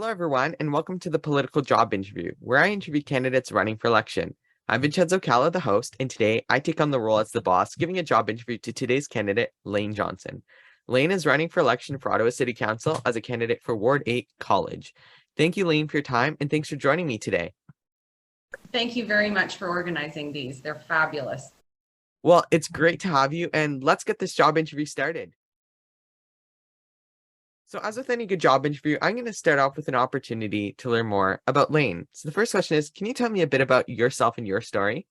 Hello, everyone, and welcome to the Political Job Interview, where I interview candidates running for election. I'm VCalla, the host, and today I take on the role as the boss, giving a job interview to today's candidate, Laine Johnson. Laine is running for election for Ottawa City Council as a candidate for Ward 8 College. Thank you, Laine, for your time, and thanks for joining me today. Thank you very much for organizing these. They're fabulous. Well, it's great to have you, and let's get this job interview started. So as with any good job interview, I'm going to start off with an opportunity to learn more about Laine. So the first question is, can you tell me a bit about yourself and your story?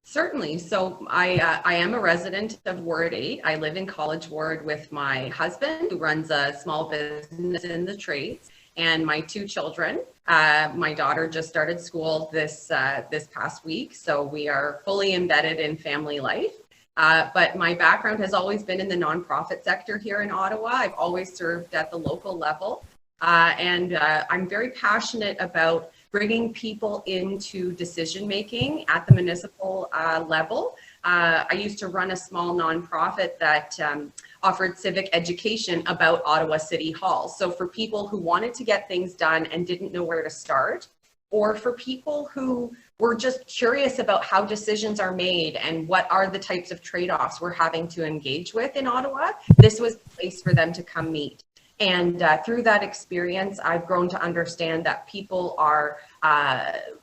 Certainly. So I am a resident of Ward 8. I live in College Ward with my husband, who runs a small business in the trades, and my two children. My daughter just started school this past week, so we are fully embedded in family life. But my background has always been in the nonprofit sector here in Ottawa. I've always served at the local level, and I'm very passionate about bringing people into decision making at the municipal level. I used to run a small nonprofit that offered civic education about Ottawa City Hall. So for people who wanted to get things done and didn't know where to start, or for people who were just curious about how decisions are made and what are the types of trade-offs we're having to engage with in Ottawa, this was the place for them to come meet. And through that experience, I've grown to understand that people are,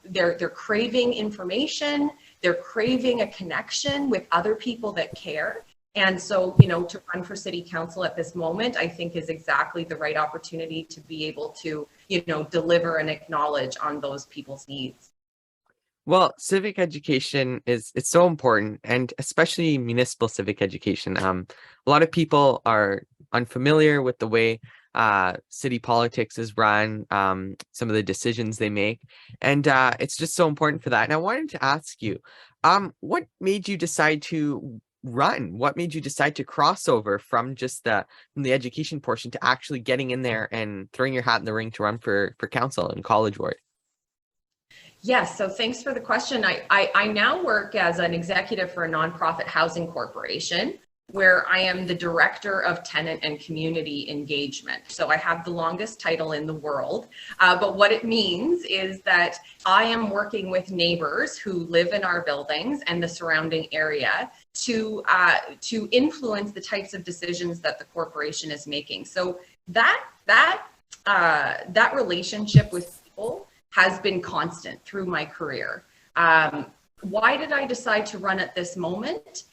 they're craving information, they're craving a connection with other people that care. And so, to run for city council at this moment, I think is exactly the right opportunity to be able to, deliver and acknowledge on those people's needs. Well, civic education it's so important, and especially municipal civic education. A lot of people are unfamiliar with the way city politics is run, some of the decisions they make, and it's just so important for that. And I wanted to ask you, what made you decide to run? What made you decide to cross over from just from the education portion to actually getting in there and throwing your hat in the ring to run for council in College Ward? Yes, so thanks for the question. I now work as an executive for a nonprofit housing corporation where I am the director of tenant and community engagement. So I have the longest title in the world, but what it means is that I am working with neighbors who live in our buildings and the surrounding area to influence the types of decisions that the corporation is making. So that relationship with people has been constant through my career. Why did I decide to run at this moment?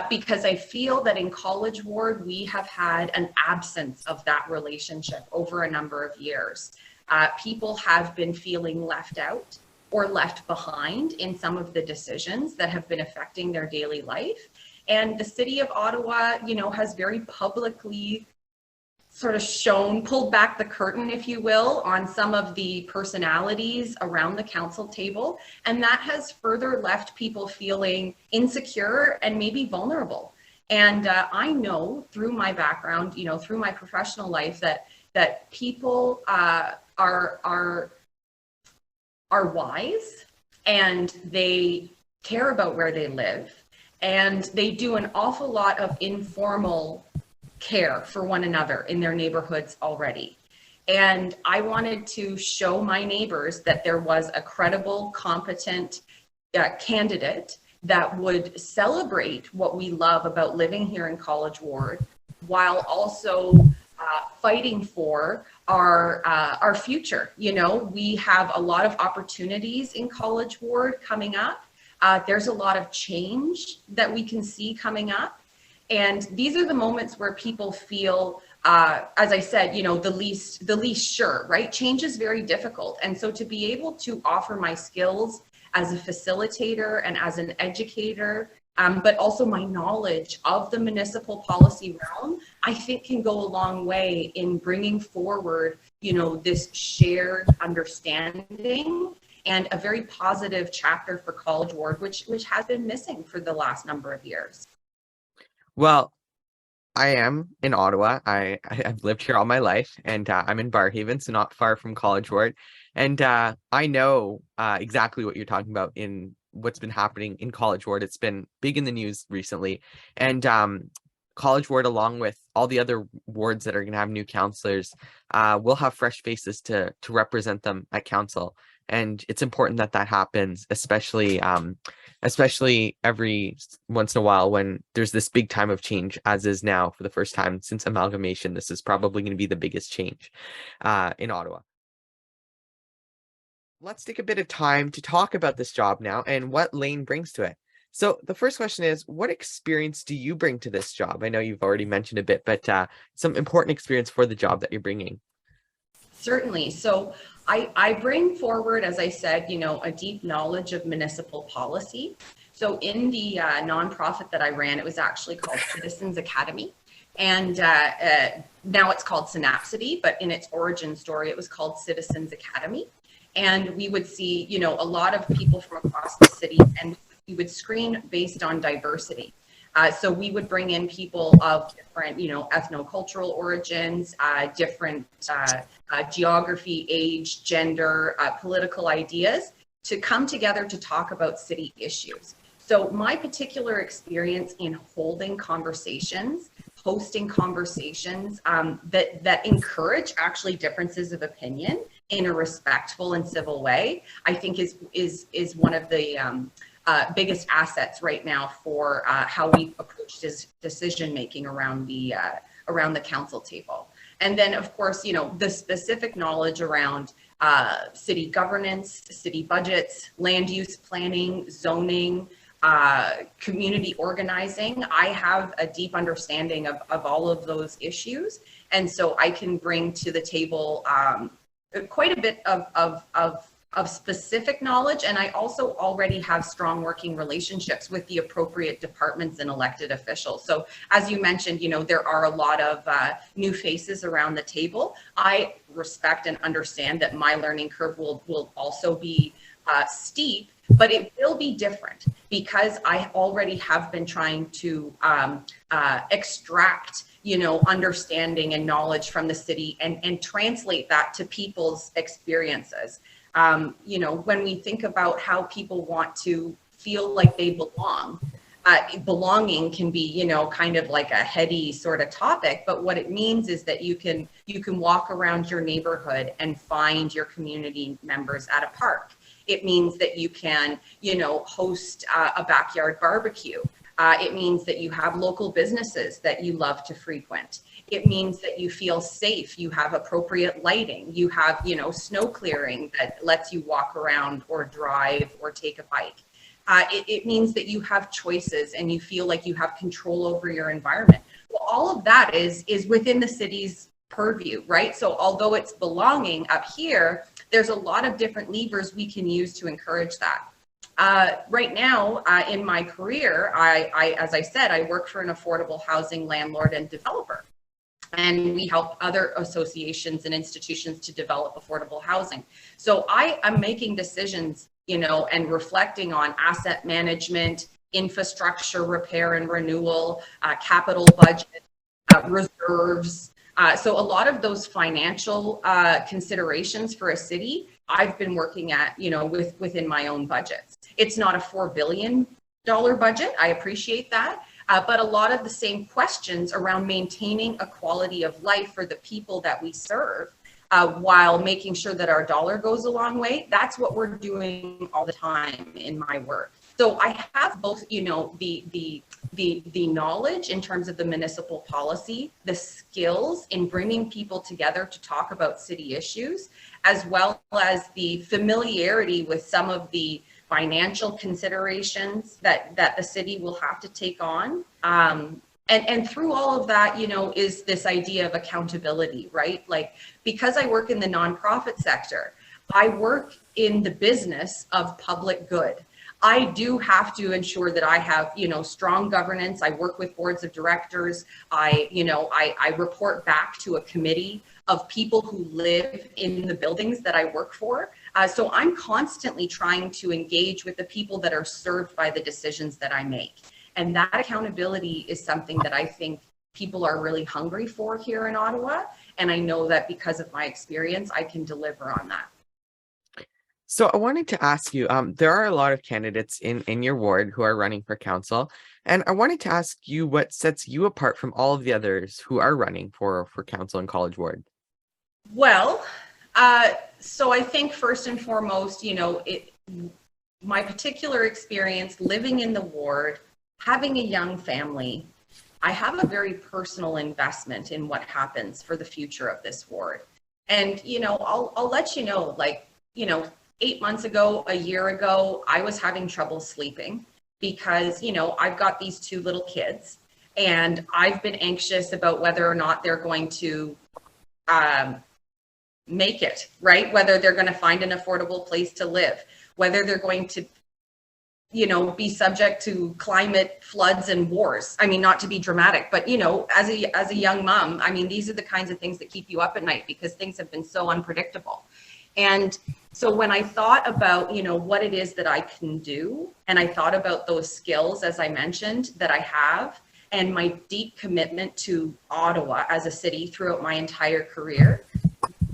Because I feel that in College Ward, we have had an absence of that relationship over a number of years. People have been feeling left out or left behind in some of the decisions that have been affecting their daily life. And the city of Ottawa, has very publicly sort of pulled back the curtain, if you will, on some of the personalities around the council table. And that has further left people feeling insecure and maybe vulnerable. And I know through my background, through my professional life that people are wise, and they care about where they live, and they do an awful lot of informal care for one another in their neighborhoods already. And I wanted to show my neighbors that there was a credible, competent candidate that would celebrate what we love about living here in College Ward, while also fighting for our future. We have a lot of opportunities in College Ward coming up. There's a lot of change that we can see coming up. And these are the moments where people feel, as I said, the least sure, right? Change is very difficult. And so to be able to offer my skills as a facilitator and as an educator, but also my knowledge of the municipal policy realm, I think can go a long way in bringing forward, this shared understanding and a very positive chapter for College Ward, which has been missing for the last number of years. Well, I am in Ottawa. I've lived here all my life, and I'm in Barrhaven, so not far from College Ward. And I know exactly what you're talking about in what's been happening in College Ward. It's been big in the news recently. And College Ward, along with all the other wards that are going to have new councillors, will have fresh faces to represent them at council. And it's important that that happens, especially every once in a while when there's this big time of change, as is now for the first time since amalgamation. This is probably going to be the biggest change in Ottawa. Let's take a bit of time to talk about this job now and what Laine brings to it. So the first question is, what experience do you bring to this job? I know you've already mentioned a bit, but some important experience for the job that you're bringing. Certainly. So I bring forward, as I said, a deep knowledge of municipal policy. So in the nonprofit that I ran, it was actually called Citizens Academy. And now it's called Synapsity, but in its origin story, it was called Citizens Academy. And we would see, a lot of people from across the city, and we would screen based on diversity. So we would bring in people of different, ethnocultural origins, different geography, age, gender, political ideas to come together to talk about city issues. So my particular experience in hosting conversations that encourage actually differences of opinion in a respectful and civil way, I think is one of the biggest assets right now for how we approach this decision making around the council table. And then, of course, the specific knowledge around city governance, city budgets, land use planning, zoning, community organizing. I have a deep understanding of all of those issues. And so I can bring to the table quite a bit of specific knowledge. And I also already have strong working relationships with the appropriate departments and elected officials. So as you mentioned, there are a lot of new faces around the table. I respect and understand that my learning curve will also be steep, but it will be different because I already have been trying to extract understanding and knowledge from the city and translate that to people's experiences. When we think about how people want to feel like they belong, belonging can be, kind of like a heady sort of topic, but what it means is that you can walk around your neighborhood and find your community members at a park. It means that you can, host a backyard barbecue. It means that you have local businesses that you love to frequent. It means that you feel safe. You have appropriate lighting. You have, snow clearing that lets you walk around or drive or take a bike. It means that you have choices and you feel like you have control over your environment. Well, all of that is within the city's purview, right? So although it's belonging up here, there's a lot of different levers we can use to encourage that. Right now, in my career, as I said, I work for an affordable housing landlord and developer. And we help other associations and institutions to develop affordable housing. So I am making decisions, and reflecting on asset management, infrastructure repair and renewal, capital budget, reserves. So a lot of those financial considerations for a city, I've been working at, within my own budgets. It's not a $4 billion budget. I appreciate that. But a lot of the same questions around maintaining a quality of life for the people that we serve, while making sure that our dollar goes a long way. That's what we're doing all the time in my work. So I have both, the knowledge in terms of the municipal policy, the skills in bringing people together to talk about city issues, as well as the familiarity with some of the financial considerations that the city will have to take on. And through all of that, is this idea of accountability, right? Like, because I work in the nonprofit sector, I work in the business of public good. I do have to ensure that I have, strong governance. I work with boards of directors. I report back to a committee of people who live in the buildings that I work for. So I'm constantly trying to engage with the people that are served by the decisions that I make. And that accountability is something that I think people are really hungry for here in Ottawa. And I know that because of my experience, I can deliver on that. So I wanted to ask you, there are a lot of candidates in your ward who are running for council, and I wanted to ask you what sets you apart from all of the others who are running for council in College Ward. Well, so I think first and foremost, my particular experience living in the ward, having a young family, I have a very personal investment in what happens for the future of this ward. And, I'll let you know, 8 months ago, a year ago, I was having trouble sleeping because, I've got these two little kids and I've been anxious about whether or not they're going to make it, right? Whether they're going to find an affordable place to live, whether they're going to be subject to climate floods and wars. I mean, not to be dramatic, but as a young mom, I mean, these are the kinds of things that keep you up at night because things have been so unpredictable. And so when I thought about, what it is that I can do, and I thought about those skills, as I mentioned, that I have, and my deep commitment to Ottawa as a city throughout my entire career,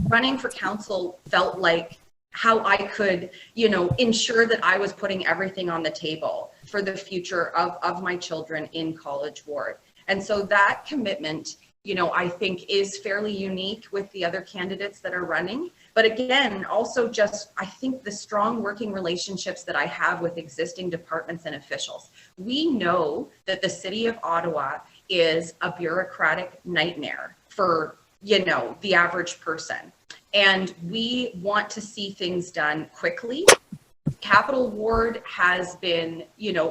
running for council felt like how I could, ensure that I was putting everything on the table for the future of my children in College Ward. And so that commitment, I think is fairly unique with the other candidates that are running. But again, also just, I think the strong working relationships that I have with existing departments and officials. We know that the city of Ottawa is a bureaucratic nightmare for, the average person. And we want to see things done quickly. Capital Ward has been,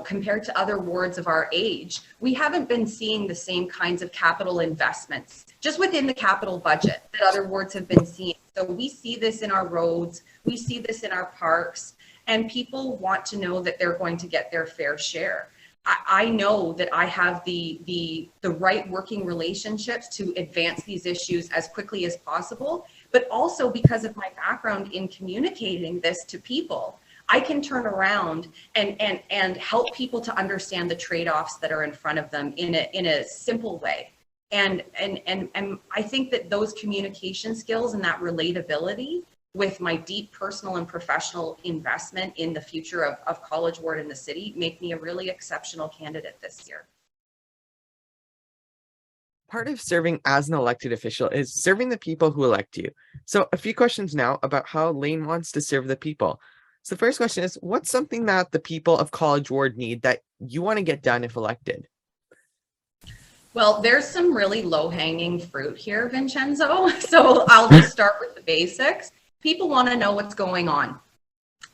compared to other wards of our age, we haven't been seeing the same kinds of capital investments just within the capital budget that other wards have been seeing. So we see this in our roads, we see this in our parks, and people want to know that they're going to get their fair share. I know that I have the right working relationships to advance these issues as quickly as possible, but also because of my background in communicating this to people, I can turn around and help people to understand the trade-offs that are in front of them in a simple way. And I think that those communication skills and that relatability with my deep personal and professional investment in the future of College Ward in the city make me a really exceptional candidate this year. Part of serving as an elected official is serving the people who elect you. So a few questions now about how Laine wants to serve the people. So the first question is, what's something that the people of College Ward need that you want to get done if elected? Well, there's some really low-hanging fruit here, Vincenzo. So I'll just start with the basics. People want to know what's going on.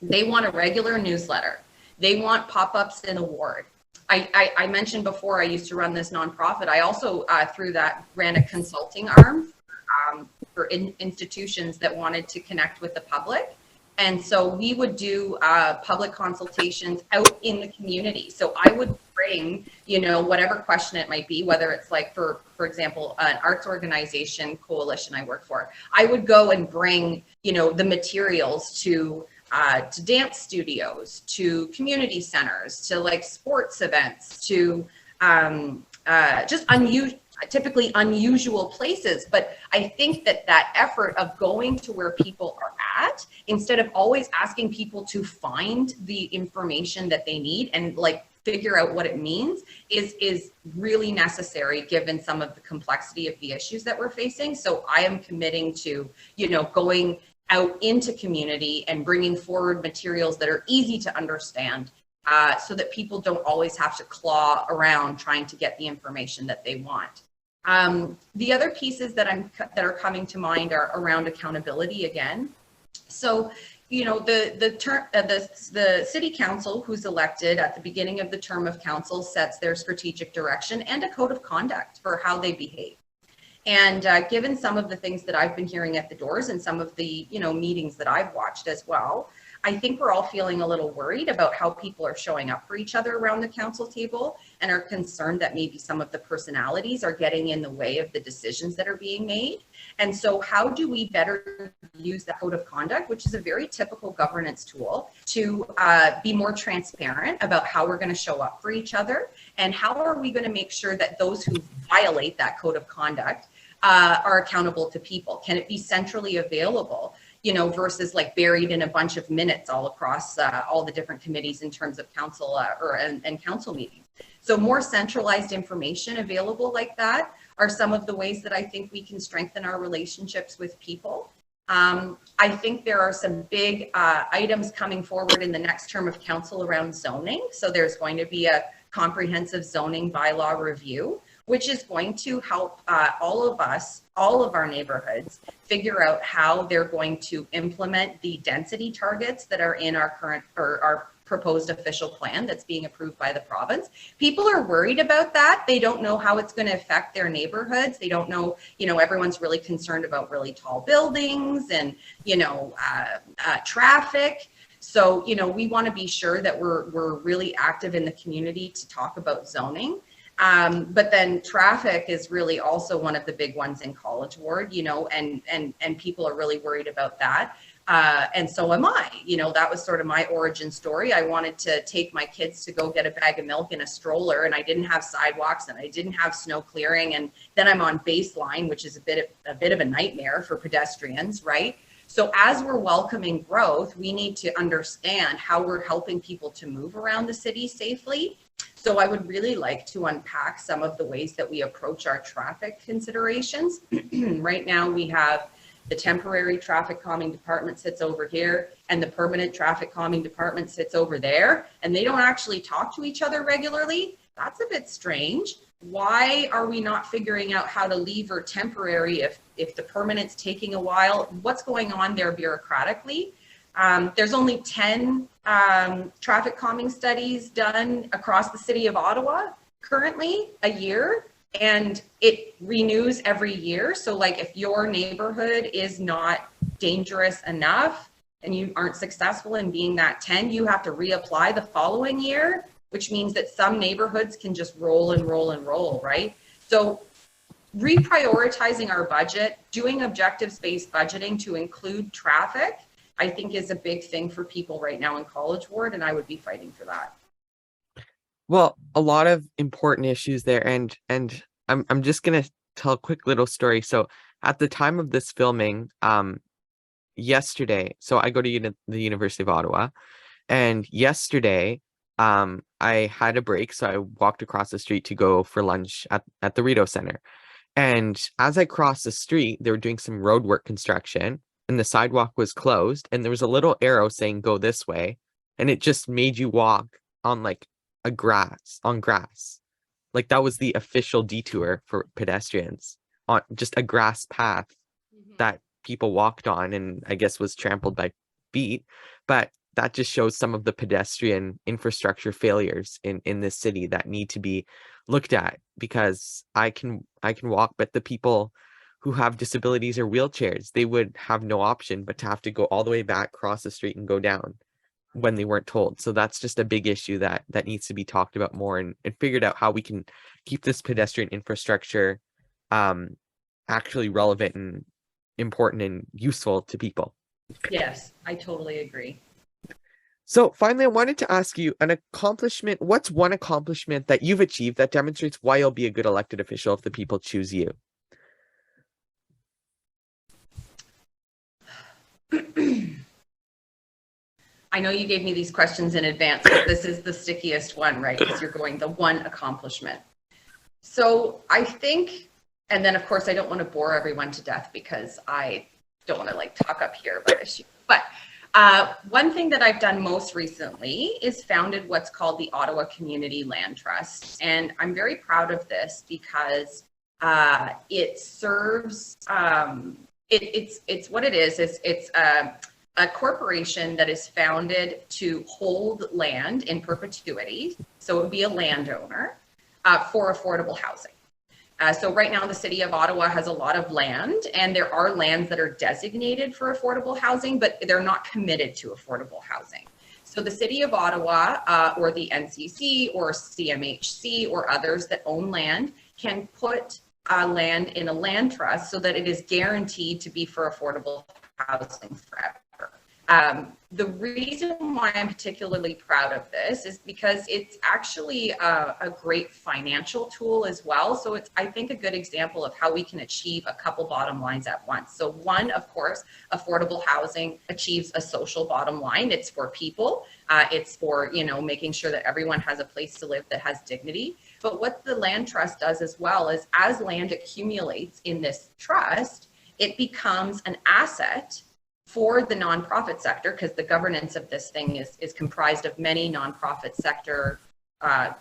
They want a regular newsletter. They want pop-ups in a ward. I mentioned before I used to run this nonprofit. I also, through that, ran a consulting arm for institutions that wanted to connect with the public. And so we would do public consultations out in the community. So I would bring, whatever question it might be, whether it's like, for example, an arts organization coalition I work for, I would go and bring, the materials to dance studios, to community centers, to like sports events, to just typically unusual places. But I think that effort of going to where people are at, instead of always asking people to find the information that they need and like figure out what it means, is really necessary given some of the complexity of the issues that we're facing. So I am committing to, going out into community and bringing forward materials that are easy to understand, so that people don't always have to claw around trying to get the information that they want. The other pieces that are coming to mind are around accountability again. So, the city council who's elected at the beginning of the term of council sets their strategic direction and a code of conduct for how they behave. And given some of the things that I've been hearing at the doors and some of the, meetings that I've watched as well, I think we're all feeling a little worried about how people are showing up for each other around the council table and are concerned that maybe some of the personalities are getting in the way of the decisions that are being made. And so how do we better use the code of conduct, which is a very typical governance tool, to be more transparent about how we're going to show up for each other? And how are we going to make sure that those who violate that code of conduct are accountable to people? Can it be centrally available? versus like buried in a bunch of minutes all across all the different committees in terms of council and council meetings. So more centralized information available like that are some of the ways that I think we can strengthen our relationships with people. I think there are some big items coming forward in the next term of council around zoning. So there's going to be a comprehensive zoning bylaw review, which is going to help all of us, all of our neighborhoods, figure out how they're going to implement the density targets that are in our current or our proposed official plan that's being approved by the province. People are worried about that. They don't know how it's going to affect their neighborhoods. They don't know, everyone's really concerned about really tall buildings and, traffic. So, we want to be sure that we're really active in the community to talk about zoning. But then traffic is really also one of the big ones in College Ward, and people are really worried about that. And so am I. That was sort of my origin story. I wanted to take my kids to go get a bag of milk in a stroller, and I didn't have sidewalks and I didn't have snow clearing. And then I'm on baseline, which is a bit of a nightmare for pedestrians, right? So as we're welcoming growth, we need to understand how we're helping people to move around the city safely. So I would really like to unpack some of the ways that we approach our traffic considerations. Right now we have the temporary traffic calming department sits over here and the permanent traffic calming department sits over there, and they don't actually talk to each other regularly. That's a bit strange. Why are we not figuring out how to lever temporary if the permanent's taking a while? What's going on there bureaucratically? There's only 10 traffic calming studies done across the city of Ottawa currently a year, and it renews every year. So like if your neighborhood is not dangerous enough and you aren't successful in being that 10, you have to reapply the following year, which means that some neighborhoods can just roll and roll and roll, right? So reprioritizing our budget, doing objectives-based budgeting to include traffic, I think is a big thing for people right now in College Ward, and I would be fighting for that. Well, a lot of important issues there, and I'm just gonna tell a quick little story. So at the time of this filming, yesterday, so I go to the University of Ottawa, and yesterday, I had a break, so I walked across the street to go for lunch at the Rideau Center. And as I crossed the street, they were doing some road work construction, and the sidewalk was closed, and there was a little arrow saying go this way, and it just made you walk on like grass. Like that was the official detour for pedestrians, on just a grass path that people walked on and I guess was trampled by feet. But that just shows some of the pedestrian infrastructure failures in this city that need to be looked at, because I can walk, but the people who have disabilities or wheelchairs, they would have no option but to have to go all the way back, cross the street and go down when they weren't told. So that's just a big issue that needs to be talked about more and figured out how we can keep this pedestrian infrastructure actually relevant and important and useful to people. Yes, I totally agree. So finally, I wanted to ask you an accomplishment. What's one accomplishment that you've achieved that demonstrates why you'll be a good elected official if the people choose you? I know you gave me these questions in advance, but this is the stickiest one, right? Because you're going the one accomplishment. So I think, and then of course I don't want to bore everyone to death because I don't want to like talk up here about issues. But one thing that I've done most recently is founded what's called the Ottawa Community Land Trust. And I'm very proud of this because it serves, it's what it is it's a corporation that is founded to hold land in perpetuity. So it would be a landowner for affordable housing. So right now the city of Ottawa has a lot of land, and there are lands that are designated for affordable housing, but they're not committed to affordable housing. So the city of Ottawa or the NCC or CMHC or others that own land can put land in a land trust so that it is guaranteed to be for affordable housing forever. The reason why I'm particularly proud of this is because it's actually a great financial tool as well. So it's, I think, a good example of how we can achieve a couple bottom lines at once. So one, of course, affordable housing achieves a social bottom line. It's for people. It's for, you know, making sure that everyone has a place to live that has dignity. But what the land trust does as well is, as land accumulates in this trust, it becomes an asset for the nonprofit sector, because the governance of this thing is comprised of many nonprofit sector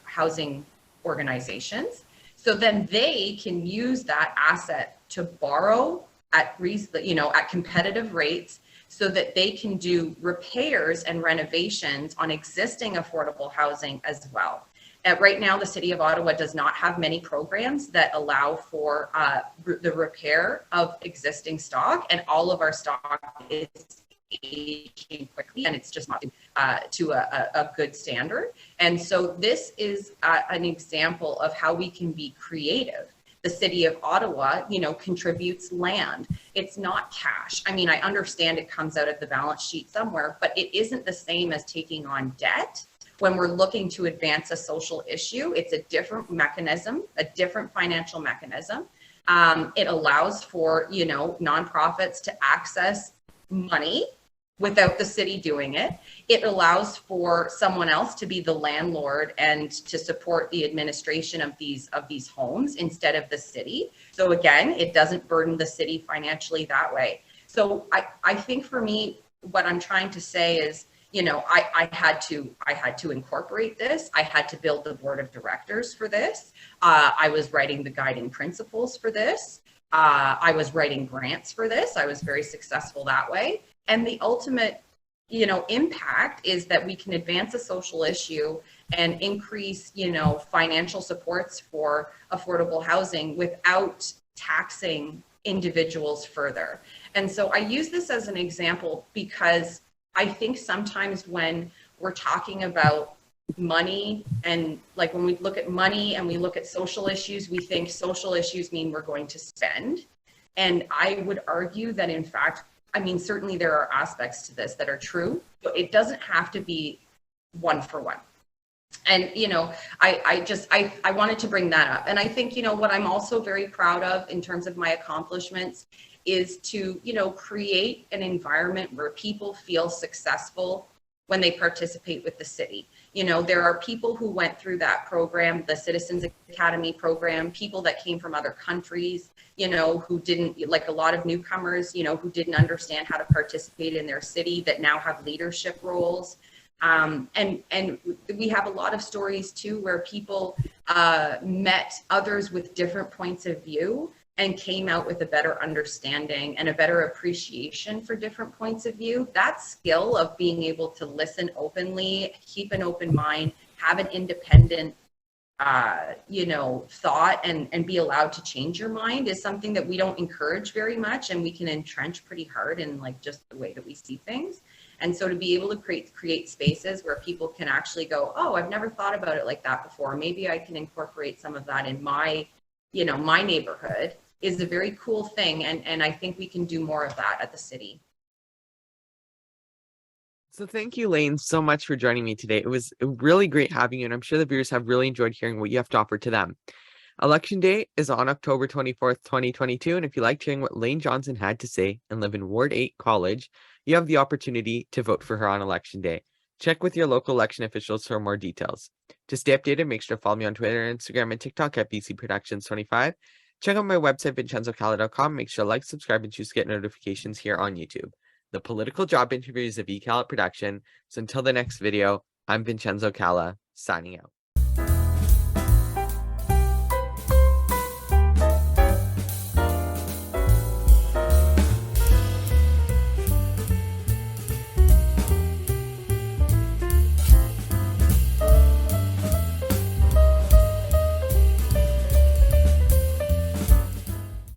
housing organizations. So then they can use that asset to borrow at at competitive rates, so that they can do repairs and renovations on existing affordable housing as well. Right now, the City of Ottawa does not have many programs that allow for the repair of existing stock, and all of our stock is aging quickly, and it's just not to a good standard. And so this is an example of how we can be creative. The City of Ottawa, contributes land. It's not cash. I mean, I understand it comes out of the balance sheet somewhere, but it isn't the same as taking on debt. When we're looking to advance a social issue, it's a different mechanism, a different financial mechanism. It allows for, nonprofits to access money without the city doing it. It allows for someone else to be the landlord and to support the administration of these homes instead of the city. So again, it doesn't burden the city financially that way. So I think for me, what I'm trying to say is, I had to incorporate this. I had to build the board of directors for this. I was writing the guiding principles for this. I was writing grants for this. I was very successful that way. And the ultimate, impact is that we can advance a social issue and increase, financial supports for affordable housing without taxing individuals further. And so I use this as an example because I think sometimes when we're talking about money, and like when we look at money and we look at social issues, we think social issues mean we're going to spend. And I would argue that, in fact, certainly there are aspects to this that are true, but it doesn't have to be one for one. And, I wanted to bring that up. And I think, what I'm also very proud of in terms of my accomplishments is to, create an environment where people feel successful when they participate with the city. There are people who went through that program, the Citizens Academy program, people that came from other countries, who didn't, like a lot of newcomers, who didn't understand how to participate in their city, that now have leadership roles. And we have a lot of stories too, where people met others with different points of view and came out with a better understanding and a better appreciation for different points of view. That skill of being able to listen openly, keep an open mind, have an independent thought, and be allowed to change your mind is something that we don't encourage very much, and we can entrench pretty hard in like just the way that we see things. And so to be able to create spaces where people can actually go, oh, I've never thought about it like that before. Maybe I can incorporate some of that in my neighborhood, is a very cool thing. And I think we can do more of that at the city. So thank you, Laine, so much for joining me today. It was really great having you, and I'm sure the viewers have really enjoyed hearing what you have to offer to them. Election day is on October 24th, 2022, and if you liked hearing what Laine Johnson had to say and live in Ward 8 College, you have the opportunity to vote for her on Election Day. Check with your local election officials for more details. To stay updated, make sure to follow me on Twitter, Instagram, and TikTok at bcproductions25. Check out my website, vincenzocalla.com. Make sure to like, subscribe, and choose to get notifications here on YouTube. The political job interview is a VCalla production. So until the next video, I'm Vincenzo Calla, signing out.